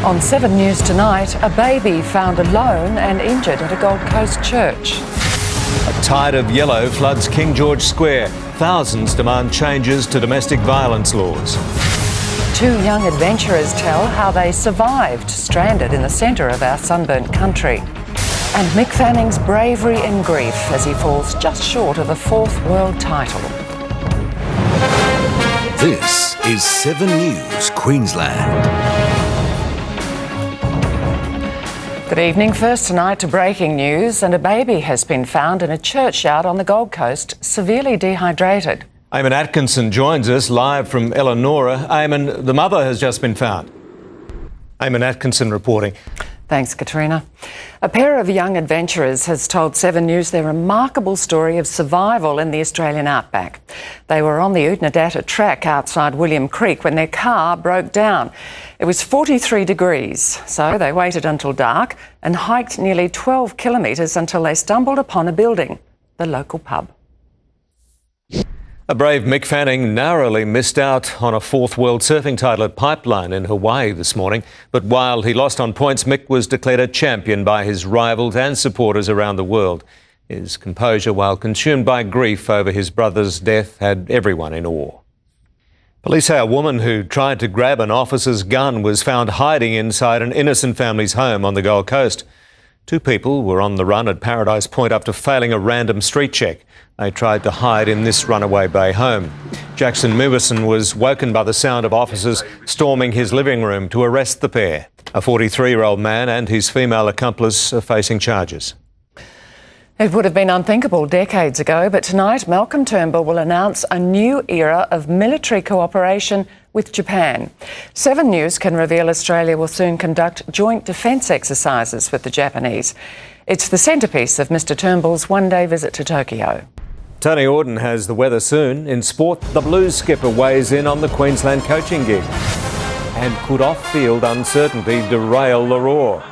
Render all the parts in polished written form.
On 7 News tonight, a baby found alone and injured at a Gold Coast church. A tide of yellow floods King George Square. Thousands demand changes to domestic violence laws. 2 young adventurers tell how they survived stranded in the centre of our sunburnt country. And Mick Fanning's bravery and grief as he falls just short of a 4th world title. This is 7 News Queensland. Good evening. First tonight to breaking news, and a baby has been found in a churchyard on the Gold Coast, severely dehydrated. Eamon Atkinson joins us live from Eleonora. Eamon, the mother has just been found. Eamon Atkinson reporting. Thanks, Katrina. A pair of young adventurers has told 7 News their remarkable story of survival in the Australian outback. They were on the Oodnadatta track outside William Creek when their car broke down. It was 43 degrees, so they waited until dark and hiked nearly 12 kilometres until they stumbled upon a building, the local pub. A brave Mick Fanning narrowly missed out on a 4th world surfing title at Pipeline in Hawaii this morning. But while he lost on points, Mick was declared a champion by his rivals and supporters around the world. His composure, while consumed by grief over his brother's death, had everyone in awe. Police say a woman who tried to grab an officer's gun was found hiding inside an innocent family's home on the Gold Coast. 2 people were on the run at Paradise Point after failing a random street check. They tried to hide in this runaway bay home. Jackson Mewison was woken by the sound of officers storming his living room to arrest the pair. A 43-year-old man and his female accomplice are facing charges. It would have been unthinkable decades ago, but tonight Malcolm Turnbull will announce a new era of military cooperation with Japan. 7 News can reveal Australia will soon conduct joint defence exercises with the Japanese. It's the centrepiece of Mr Turnbull's one-day visit to Tokyo. Tony Auden has the weather soon. In sport, the Blues skipper weighs in on the Queensland coaching gig. And could off-field uncertainty derail the Roar?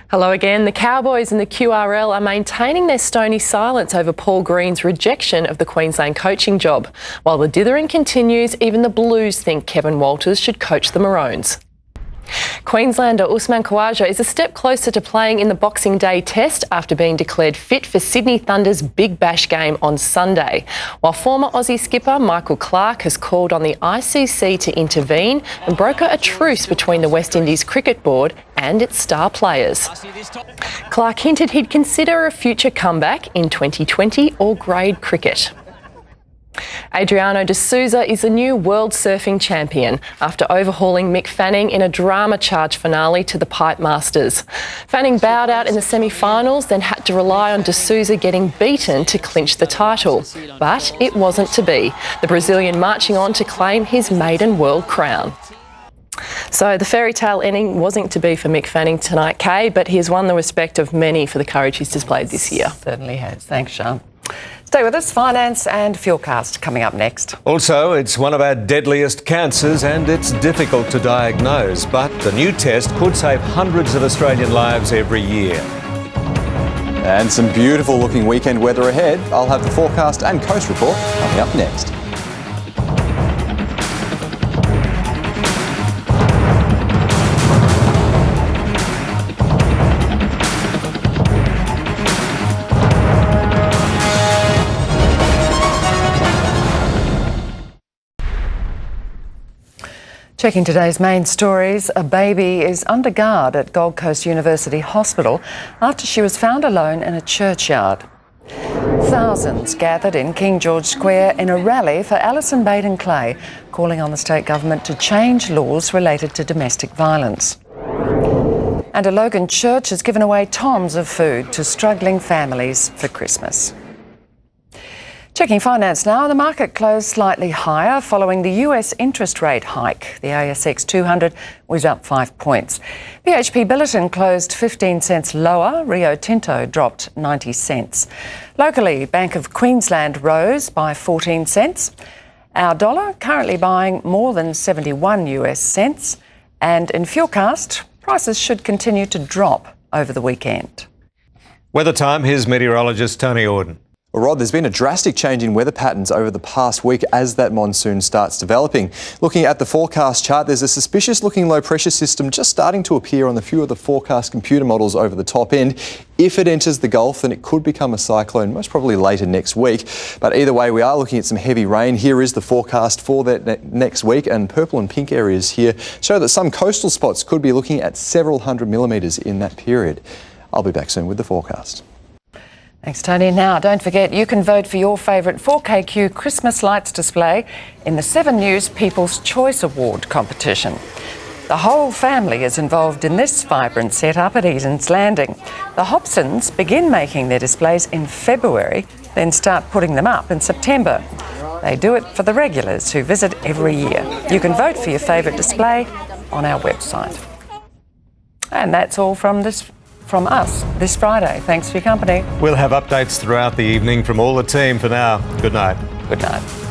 Hello again. The Cowboys and the QRL are maintaining their stony silence over Paul Green's rejection of the Queensland coaching job. While the dithering continues, even the Blues think Kevin Walters should coach the Maroons. Queenslander Usman Khawaja is a step closer to playing in the Boxing Day test after being declared fit for Sydney Thunder's Big Bash game on Sunday, while former Aussie skipper Michael Clarke has called on the ICC to intervene and broker a truce between the West Indies Cricket Board and its star players. Clarke hinted he'd consider a future comeback in 2020 or grade cricket. Adriano de Souza is the new world surfing champion after overhauling Mick Fanning in a drama-charged finale to the Pipe Masters. Fanning bowed out in the semi-finals, then had to rely on de Souza getting beaten to clinch the title. But it wasn't to be, the Brazilian marching on to claim his maiden world crown. So the fairy tale ending wasn't to be for Mick Fanning tonight, Kay, but he has won the respect of many for the courage he's displayed this year. Certainly has. Thanks, Giaan. Stay with us. Finance and Fuelcast coming up next. Also, it's one of our deadliest cancers and it's difficult to diagnose, but the new test could save hundreds of Australian lives every year. And some beautiful looking weekend weather ahead. I'll have the forecast and coast report coming up next. Checking today's main stories, a baby is under guard at Gold Coast University Hospital after she was found alone in a churchyard. Thousands gathered in King George Square in a rally for Alison Baden-Clay, calling on the state government to change laws related to domestic violence. And a Logan church has given away tons of food to struggling families for Christmas. Checking finance now, the market closed slightly higher following the US interest rate hike. The ASX 200 was up 5 points. BHP Billiton closed 15 cents lower. Rio Tinto dropped 90 cents. Locally, Bank of Queensland rose by 14 cents. Our dollar currently buying more than 71 US cents. And in Fuelcast, prices should continue to drop over the weekend. Weather time, here's meteorologist Tony Auden. Well, Rod, there's been a drastic change in weather patterns over the past week as that monsoon starts developing. Looking at the forecast chart, there's a suspicious-looking low-pressure system just starting to appear on a few of the forecast computer models over the top end. If it enters the Gulf, then it could become a cyclone, most probably later next week. But either way, we are looking at some heavy rain. Here is the forecast for that next week, and purple and pink areas here show that some coastal spots could be looking at several hundred millimetres in that period. I'll be back soon with the forecast. Thanks, Tony. Now, don't forget, you can vote for your favourite 4KQ Christmas lights display in the 7 News People's Choice Award competition. The whole family is involved in this vibrant setup at Eden's Landing. The Hobsons begin making their displays in February, then start putting them up in September. They do it for the regulars who visit every year. You can vote for your favourite display on our website. And that's all from us this Friday. Thanks for your company. We'll have updates throughout the evening from all the team. For now, good night. Good night.